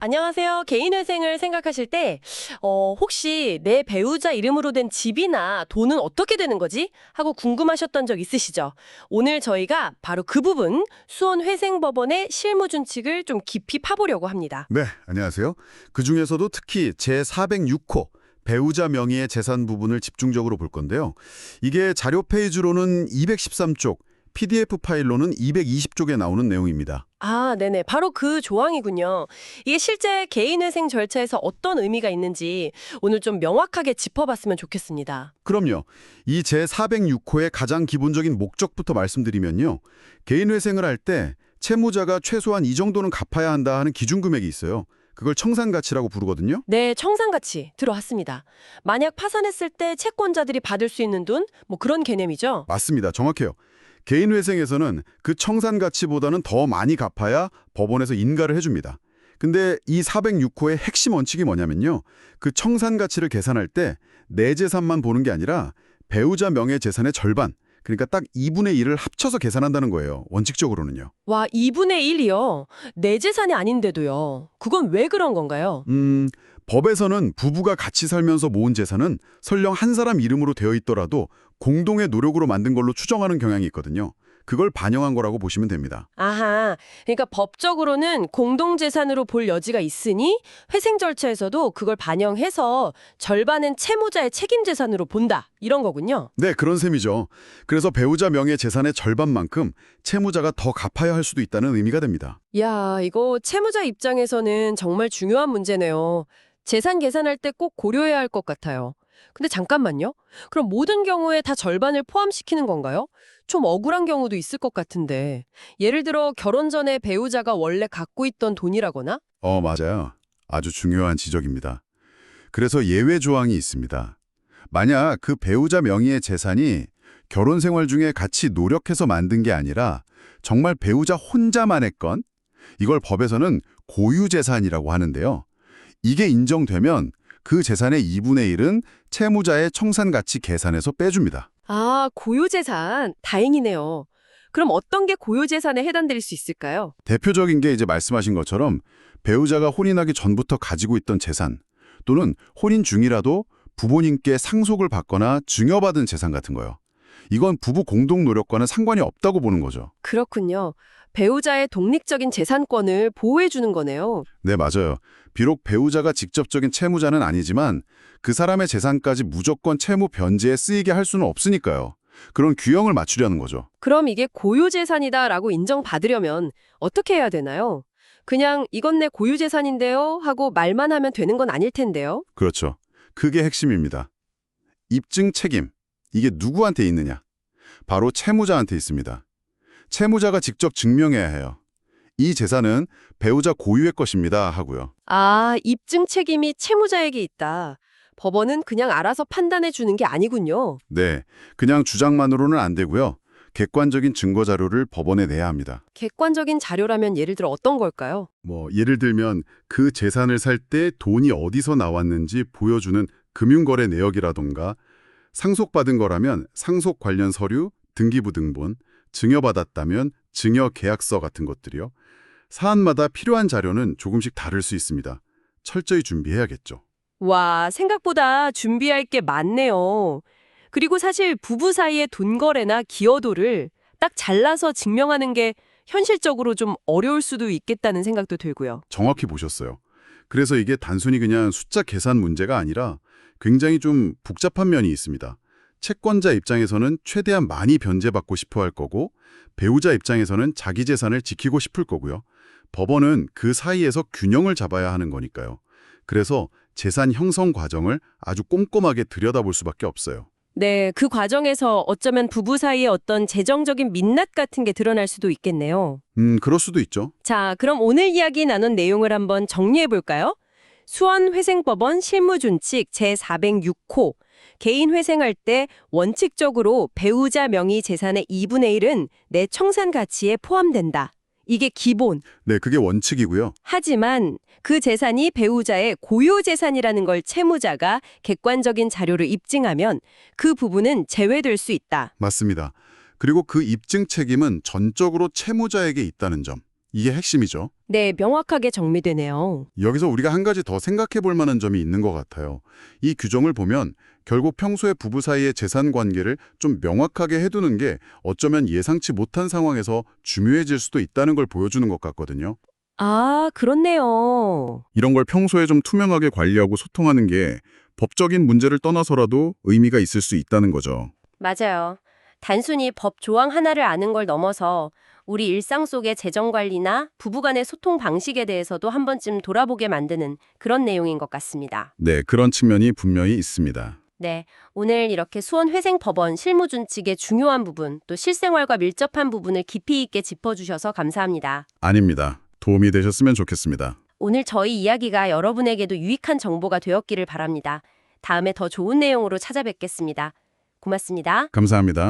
안녕하세요. 개인회생을 생각하실 때, 혹시 내 배우자 이름으로 된 집이나 돈은 어떻게 되는 거지? 하고 궁금하셨던 적 있으시죠? 오늘 저희가 바로 그 부분, 수원회생법원의 실무준칙을 좀 깊이 파보려고 합니다. 네, 안녕하세요. 그중에서도 특히 제406호 배우자 명의의 재산 부분을 집중적으로 볼 건데요. 이게 자료 페이지로는 213쪽, PDF 파일로는 220쪽에 나오는 내용입니다. 아, 네네. 바로 그 조항이군요. 이게 실제 개인회생 절차에서 어떤 의미가 있는지 오늘 좀 명확하게 짚어봤으면 좋겠습니다. 그럼요. 이 제406호의 가장 기본적인 목적부터 말씀드리면요. 개인 회생을 할 때 채무자가 최소한 이 정도는 갚아야 한다 하는 기준 금액이 있어요. 그걸 청산가치라고 부르거든요. 네, 청산가치 들어왔습니다. 만약 파산했을 때 채권자들이 받을 수 있는 돈, 뭐 그런 개념이죠. 맞습니다. 정확해요. 개인 회생에서는 그 청산 가치보다는 더 많이 갚아야 법원에서 인가를 해줍니다. 근데 이 406호의 핵심 원칙이 뭐냐면요. 그 청산 가치를 계산할 때 내 재산만 보는 게 아니라 배우자 명의 재산의 절반, 그러니까 딱 2분의 1을 합쳐서 계산한다는 거예요. 원칙적으로는요. 와, 2분의 1이요? 내 재산이 아닌데도요. 그건 왜 그런 건가요? 법에서는 부부가 같이 살면서 모은 재산은 설령 한 사람 이름으로 되어 있더라도 공동의 노력으로 만든 걸로 추정하는 경향이 있거든요. 그걸 반영한 거라고 보시면 됩니다. 아하, 그러니까 법적으로는 공동재산으로 볼 여지가 있으니 회생 절차에서도 그걸 반영해서 절반은 채무자의 책임재산으로 본다. 이런 거군요. 네, 그런 셈이죠. 그래서 배우자 명의 재산의 절반만큼 채무자가 더 갚아야 할 수도 있다는 의미가 됩니다. 야, 이거 채무자 입장에서는 정말 중요한 문제네요. 재산 계산할 때 꼭 고려해야 할 것 같아요. 근데 잠깐만요. 그럼 모든 경우에 다 절반을 포함시키는 건가요? 좀 억울한 경우도 있을 것 같은데. 예를 들어 결혼 전에 배우자가 원래 갖고 있던 돈이라거나? 맞아요. 아주 중요한 지적입니다. 그래서 예외 조항이 있습니다. 만약 그 배우자 명의의 재산이 결혼 생활 중에 같이 노력해서 만든 게 아니라 정말 배우자 혼자만 했건 이걸 법에서는 고유재산이라고 하는데요. 이게 인정되면 그 재산의 2분의 1은 채무자의 청산가치 계산에서 빼줍니다. 아, 고유재산. 다행이네요. 그럼 어떤 게 고유재산에 해당될 수 있을까요? 대표적인 게 이제 말씀하신 것처럼 배우자가 혼인하기 전부터 가지고 있던 재산 또는 혼인 중이라도 부모님께 상속을 받거나 증여받은 재산 같은 거요. 이건 부부 공동 노력과는 상관이 없다고 보는 거죠. 그렇군요. 배우자의 독립적인 재산권을 보호해주는 거네요. 네, 맞아요. 비록 배우자가 직접적인 채무자는 아니지만 그 사람의 재산까지 무조건 채무 변제에 쓰이게 할 수는 없으니까요. 그런 균형을 맞추려는 거죠. 그럼 이게 고유재산이다라고 인정받으려면 어떻게 해야 되나요? 그냥 이건 내 고유재산인데요 하고 말만 하면 되는 건 아닐 텐데요. 그렇죠. 그게 핵심입니다. 입증 책임. 이게 누구한테 있느냐? 바로 채무자한테 있습니다. 채무자가 직접 증명해야 해요. 이 재산은 배우자 고유의 것입니다 하고요. 아, 입증 책임이 채무자에게 있다. 법원은 그냥 알아서 판단해 주는 게 아니군요. 네, 그냥 주장만으로는 안 되고요. 객관적인 증거 자료를 법원에 내야 합니다. 객관적인 자료라면 예를 들어 어떤 걸까요? 예를 들면 그 재산을 살 때 돈이 어디서 나왔는지 보여주는 금융거래 내역이라던가 상속받은 거라면 상속 관련 서류, 등기부 등본, 증여받았다면 증여 계약서 같은 것들이요. 사안마다 필요한 자료는 조금씩 다를 수 있습니다. 철저히 준비해야겠죠. 와, 생각보다 준비할 게 많네요. 그리고 사실 부부 사이의 돈 거래나 기여도를 딱 잘라서 증명하는 게 현실적으로 좀 어려울 수도 있겠다는 생각도 들고요. 정확히 보셨어요. 그래서 이게 단순히 그냥 숫자 계산 문제가 아니라 굉장히 좀 복잡한 면이 있습니다. 채권자 입장에서는 최대한 많이 변제받고 싶어 할 거고 배우자 입장에서는 자기 재산을 지키고 싶을 거고요. 법원은 그 사이에서 균형을 잡아야 하는 거니까요. 그래서 재산 형성 과정을 아주 꼼꼼하게 들여다볼 수밖에 없어요. 네, 그 과정에서 어쩌면 부부 사이의 어떤 재정적인 민낯 같은 게 드러날 수도 있겠네요. 그럴 수도 있죠. 자, 그럼 오늘 이야기 나눈 내용을 한번 정리해 볼까요? 수원회생법원 실무준칙 제406호. 개인 회생할 때 원칙적으로 배우자 명의 재산의 2분의 1은 내 청산 가치에 포함된다. 이게 기본. 네, 그게 원칙이고요. 하지만 그 재산이 배우자의 고유 재산이라는 걸 채무자가 객관적인 자료를 입증하면 그 부분은 제외될 수 있다. 맞습니다. 그리고 그 입증 책임은 전적으로 채무자에게 있다는 점. 이게 핵심이죠. 네, 명확하게 정리되네요. 여기서 우리가 한 가지 더 생각해 볼 만한 점이 있는 것 같아요. 이 규정을 보면 결국 평소에 부부 사이의 재산 관계를 좀 명확하게 해두는 게 어쩌면 예상치 못한 상황에서 중요해질 수도 있다는 걸 보여주는 것 같거든요. 아, 그렇네요. 이런 걸 평소에 좀 투명하게 관리하고 소통하는 게 법적인 문제를 떠나서라도 의미가 있을 수 있다는 거죠. 맞아요. 단순히 법 조항 하나를 아는 걸 넘어서 우리 일상 속의 재정 관리나 부부간의 소통 방식에 대해서도 한 번쯤 돌아보게 만드는 그런 내용인 것 같습니다. 네, 그런 측면이 분명히 있습니다. 네, 오늘 이렇게 수원회생법원 실무준칙의 중요한 부분, 또 실생활과 밀접한 부분을 깊이 있게 짚어주셔서 감사합니다. 아닙니다. 도움이 되셨으면 좋겠습니다. 오늘 저희 이야기가 여러분에게도 유익한 정보가 되었기를 바랍니다. 다음에 더 좋은 내용으로 찾아뵙겠습니다. 고맙습니다. 감사합니다.